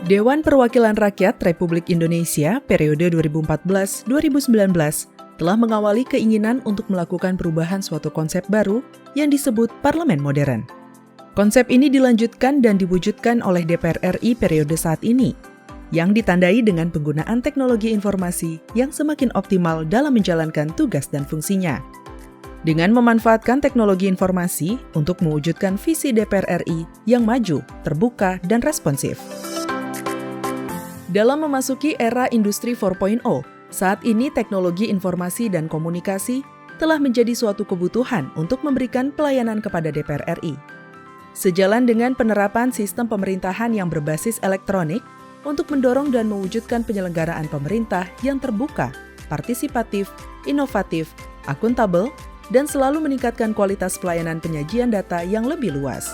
Dewan Perwakilan Rakyat Republik Indonesia periode 2014-2019 telah mengawali keinginan untuk melakukan perubahan suatu konsep baru yang disebut parlemen modern. Konsep ini dilanjutkan dan diwujudkan oleh DPR RI periode saat ini, yang ditandai dengan penggunaan teknologi informasi yang semakin optimal dalam menjalankan tugas dan fungsinya. Dengan memanfaatkan teknologi informasi untuk mewujudkan visi DPR RI yang maju, terbuka, dan responsif. Dalam memasuki era industri 4.0, saat ini teknologi informasi dan komunikasi telah menjadi suatu kebutuhan untuk memberikan pelayanan kepada DPR RI. Sejalan dengan penerapan sistem pemerintahan yang berbasis elektronik untuk mendorong dan mewujudkan penyelenggaraan pemerintah yang terbuka, partisipatif, inovatif, akuntabel, dan selalu meningkatkan kualitas pelayanan penyajian data yang lebih luas.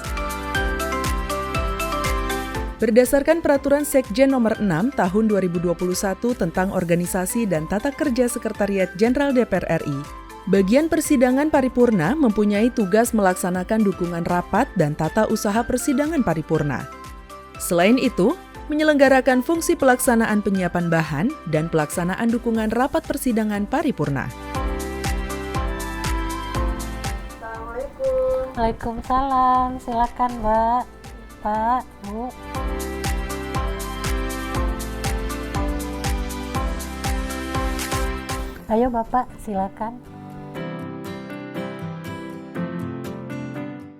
Berdasarkan Peraturan Sekjen Nomor 6 Tahun 2021 tentang Organisasi dan Tata Kerja Sekretariat Jenderal DPR RI, bagian persidangan paripurna mempunyai tugas melaksanakan dukungan rapat dan tata usaha persidangan paripurna. Selain itu, menyelenggarakan fungsi pelaksanaan penyiapan bahan dan pelaksanaan dukungan rapat persidangan paripurna. Waalaikumsalam, silakan Mbak, Pak, Bu. Ayo Bapak, silakan.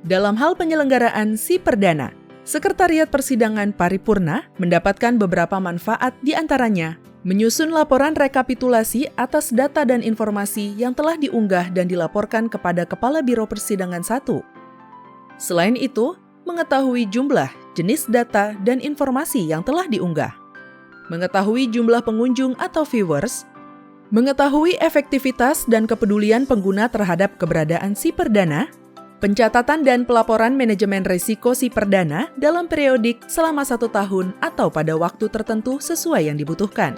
Dalam hal penyelenggaraan Si Perdana, Sekretariat Persidangan Paripurna mendapatkan beberapa manfaat di antaranya menyusun laporan rekapitulasi atas data dan informasi yang telah diunggah dan dilaporkan kepada Kepala Biro Persidangan 1. Selain itu, mengetahui jumlah, jenis data, dan informasi yang telah diunggah. Mengetahui jumlah pengunjung atau viewers, mengetahui efektivitas dan kepedulian pengguna terhadap keberadaan Si Perdana, pencatatan dan pelaporan manajemen risiko Si Perdana dalam periodik selama 1 tahun atau pada waktu tertentu sesuai yang dibutuhkan.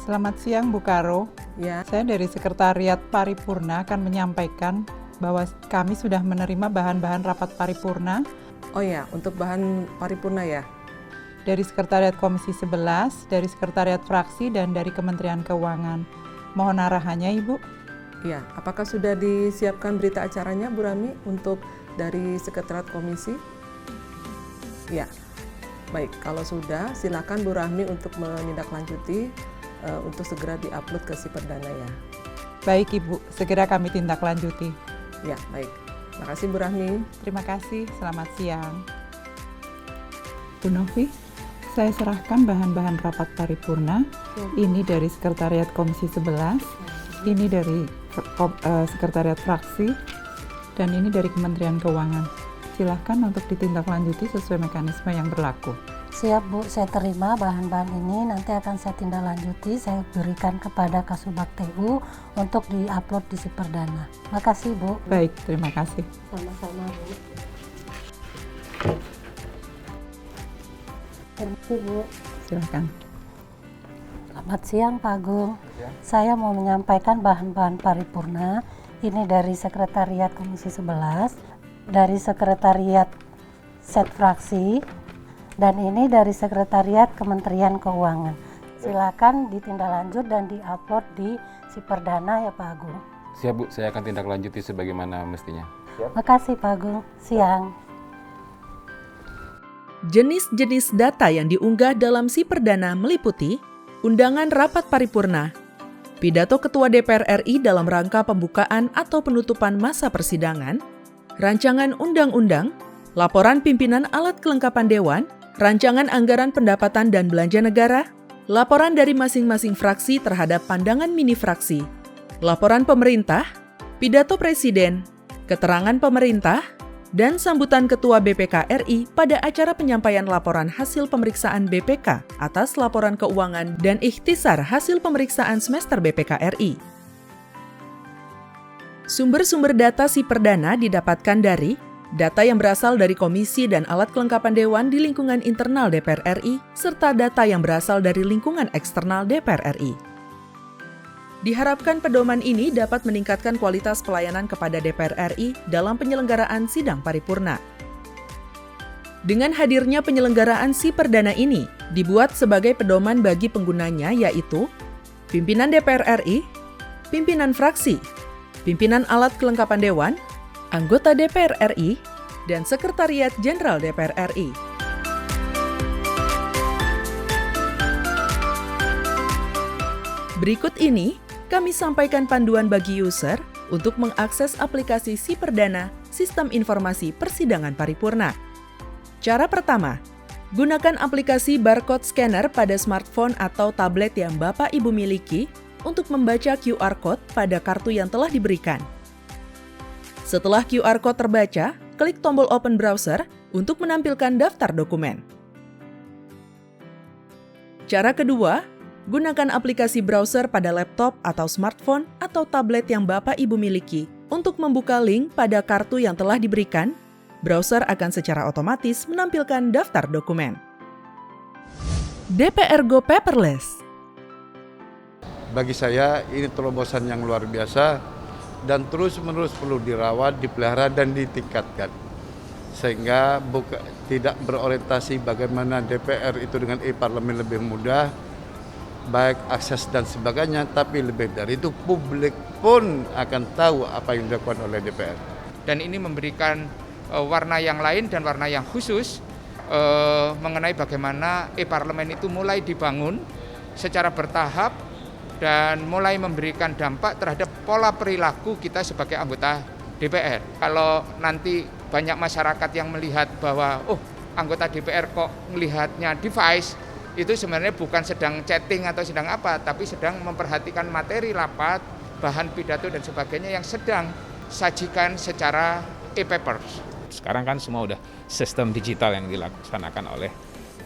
Selamat siang Bu Karo. Ya. Saya dari Sekretariat Paripurna akan menyampaikan bahwa kami sudah menerima bahan-bahan rapat paripurna. Oh ya, untuk bahan paripurna ya? Dari Sekretariat Komisi 11, dari Sekretariat Fraksi, dan dari Kementerian Keuangan. Mohon arahannya, Ibu. Ya, apakah sudah disiapkan berita acaranya, Bu Rami, untuk dari Sekretariat Komisi? Ya, baik. Kalau sudah, silakan Bu Rami untuk menindaklanjuti untuk segera diupload ke Si Perdana ya. Baik, Ibu. Segera kami tindak lanjuti. Ya, baik. Terima kasih Bu Rahmi. Terima kasih, selamat siang. Bu Novi, saya serahkan bahan-bahan rapat paripurna. Ini dari Sekretariat Komisi 11, ini dari Sekretariat Fraksi, dan ini dari Kementerian Keuangan. Silakan untuk ditindaklanjuti sesuai mekanisme yang berlaku. Siap Bu, saya terima bahan-bahan ini, nanti akan saya tindak lanjuti, saya berikan kepada Kasubag TU untuk di-upload di Si Perdana. Makasih Bu. Baik, terima kasih. Sama-sama Bu. Terima kasih Bu. Silakan. Selamat siang Pak Agung. Saya mau menyampaikan bahan-bahan paripurna. Ini dari Sekretariat Komisi 11, dari Sekretariat Set Fraksi, dan ini dari Sekretariat Kementerian Keuangan. Silakan ditindaklanjut dan diupload di Si Perdana ya Pak Agung. Siap Bu, saya akan tindak lanjuti sebagaimana mestinya. Makasih Pak Agung. Siang. Jenis-jenis data yang diunggah dalam Si Perdana meliputi undangan rapat paripurna, pidato Ketua DPR RI dalam rangka pembukaan atau penutupan masa persidangan, rancangan undang-undang, laporan pimpinan alat kelengkapan dewan, rancangan anggaran pendapatan dan belanja negara, laporan dari masing-masing fraksi terhadap pandangan mini fraksi, laporan pemerintah, pidato presiden, keterangan pemerintah, dan sambutan Ketua BPK RI pada acara penyampaian laporan hasil pemeriksaan BPK atas laporan keuangan dan ikhtisar hasil pemeriksaan semester BPK RI. Sumber-sumber data Si Perdana didapatkan dari data yang berasal dari komisi dan alat kelengkapan dewan di lingkungan internal DPR RI, serta data yang berasal dari lingkungan eksternal DPR RI. Diharapkan pedoman ini dapat meningkatkan kualitas pelayanan kepada DPR RI dalam penyelenggaraan sidang paripurna. Dengan hadirnya penyelenggaraan si perdana ini, dibuat sebagai pedoman bagi penggunanya yaitu pimpinan DPR RI, pimpinan fraksi, pimpinan alat kelengkapan dewan, anggota DPR RI, dan Sekretariat Jenderal DPR RI. Berikut ini, kami sampaikan panduan bagi user untuk mengakses aplikasi Si Perdana Sistem Informasi Persidangan Paripurna. Cara pertama, gunakan aplikasi barcode scanner pada smartphone atau tablet yang Bapak Ibu miliki untuk membaca QR Code pada kartu yang telah diberikan. Setelah QR Code terbaca, klik tombol Open Browser untuk menampilkan daftar dokumen. Cara kedua, gunakan aplikasi browser pada laptop atau smartphone atau tablet yang Bapak Ibu miliki untuk membuka link pada kartu yang telah diberikan. Browser akan secara otomatis menampilkan daftar dokumen. DPR Go Paperless. Bagi saya ini terobosan yang luar biasa dan terus-menerus perlu dirawat, dipelihara dan ditingkatkan. Sehingga tidak berorientasi bagaimana DPR itu dengan e-parlemen lebih mudah, baik akses dan sebagainya, tapi lebih dari itu publik pun akan tahu apa yang dilakukan oleh DPR. Dan ini memberikan warna yang lain dan warna yang khusus mengenai bagaimana e-parlemen itu mulai dibangun secara bertahap dan mulai memberikan dampak terhadap pola perilaku kita sebagai anggota DPR. Kalau nanti banyak masyarakat yang melihat bahwa anggota DPR kok melihatnya device, itu sebenarnya bukan sedang chatting atau sedang apa, tapi sedang memperhatikan materi rapat, bahan pidato dan sebagainya yang sedang sajikan secara e-papers. Sekarang kan semua udah sistem digital yang dilaksanakan oleh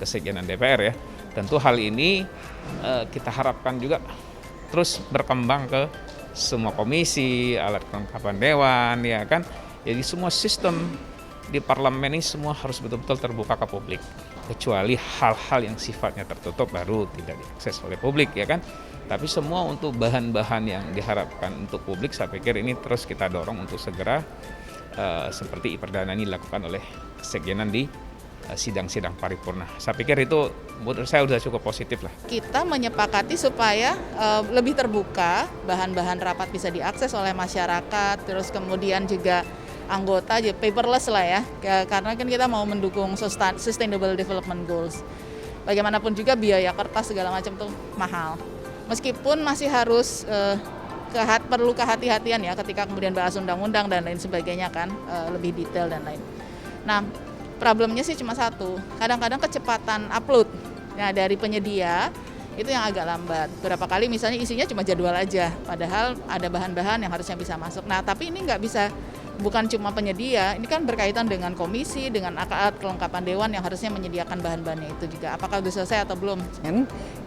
Kesekjenan DPR ya. Tentu hal ini kita harapkan juga terus berkembang ke semua komisi, alat kelengkapan dewan, ya kan. Jadi semua sistem di parlemen ini semua harus betul-betul terbuka ke publik. Kecuali hal-hal yang sifatnya tertutup baru tidak diakses oleh publik, ya kan. Tapi semua untuk bahan-bahan yang diharapkan untuk publik, saya pikir ini terus kita dorong untuk segera seperti perdana ini dilakukan oleh Sekjenan di sidang-sidang paripurna. Saya pikir itu menurut saya sudah cukup positif lah. Kita menyepakati supaya lebih terbuka, bahan-bahan rapat bisa diakses oleh masyarakat, terus kemudian juga anggota paperless lah ya, karena kan kita mau mendukung Sustainable Development Goals. Bagaimanapun juga biaya kertas segala macam tuh mahal. Meskipun masih harus perlu kehati-hatian ya ketika kemudian bahas undang-undang dan lain sebagainya kan, lebih detail dan lain. Nah, problemnya sih cuma satu, kadang-kadang kecepatan upload dari penyedia itu yang agak lambat. Berapa kali misalnya isinya cuma jadwal aja, padahal ada bahan-bahan yang harusnya bisa masuk. Nah, tapi ini nggak bisa, bukan cuma penyedia, ini kan berkaitan dengan komisi, dengan alat kelengkapan dewan yang harusnya menyediakan bahan-bahannya itu juga. Apakah sudah selesai atau belum?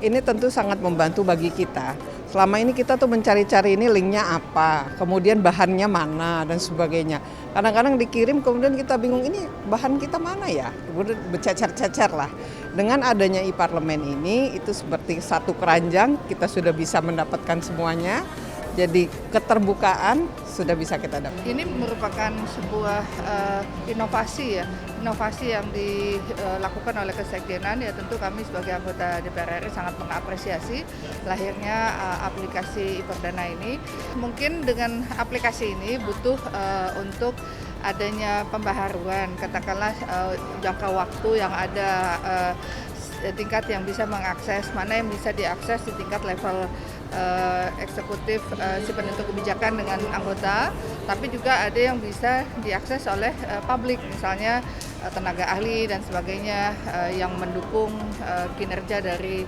Ini tentu sangat membantu bagi kita. Selama ini kita tuh mencari-cari ini linknya apa, kemudian bahannya mana dan sebagainya. Kadang-kadang dikirim kemudian kita bingung ini bahan kita mana ya, kemudian bercacar-cacar lah. Dengan adanya e-parlemen ini itu seperti satu keranjang, kita sudah bisa mendapatkan semuanya. Jadi keterbukaan sudah bisa kita dapat. Ini merupakan sebuah inovasi yang dilakukan oleh Kesekjenan ya, tentu kami sebagai anggota DPR RI sangat mengapresiasi lahirnya aplikasi e-perdana ini. Mungkin dengan aplikasi ini butuh untuk adanya pembaharuan, katakanlah jangka waktu yang ada, tingkat yang bisa mengakses, mana yang bisa diakses di tingkat level eksekutif si penentu kebijakan dengan anggota, tapi juga ada yang bisa diakses oleh publik, misalnya tenaga ahli dan sebagainya yang mendukung kinerja dari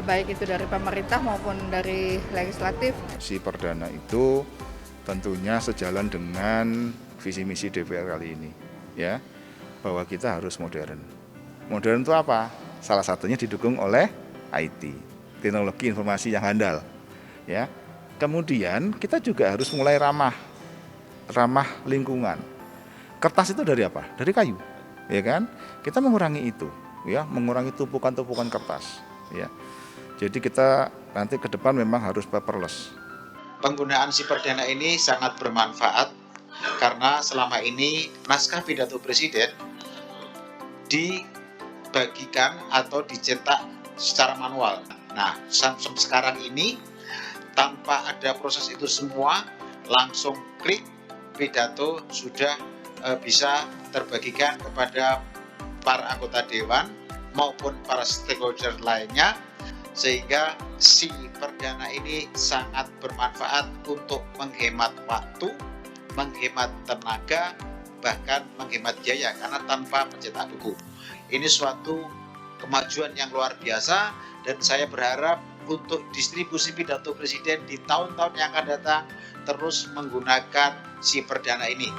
baik itu dari pemerintah maupun dari legislatif. Si perdana itu tentunya sejalan dengan visi misi DPR kali ini, ya, bahwa kita harus modern. Modern itu apa? Salah satunya didukung oleh IT, teknologi informasi yang handal. Ya, kemudian kita juga harus mulai ramah lingkungan. Kertas itu dari apa? Dari kayu, ya kan? Kita mengurangi itu, ya, mengurangi tumpukan kertas, ya. Jadi kita nanti ke depan memang harus paperless, Penggunaan si perdana ini sangat bermanfaat karena selama ini naskah pidato presiden dibagikan atau dicetak secara manual. Nah, sampai sekarang ini tanpa ada proses itu semua, langsung klik pidato sudah bisa terbagikan kepada para anggota dewan maupun para stakeholder lainnya, sehingga si perdana ini sangat bermanfaat untuk menghemat waktu, menghemat tenaga, bahkan menghemat biaya karena tanpa mencetak buku. Ini suatu kemajuan yang luar biasa dan saya berharap untuk distribusi pidato presiden di tahun-tahun yang akan datang terus menggunakan si perdana ini.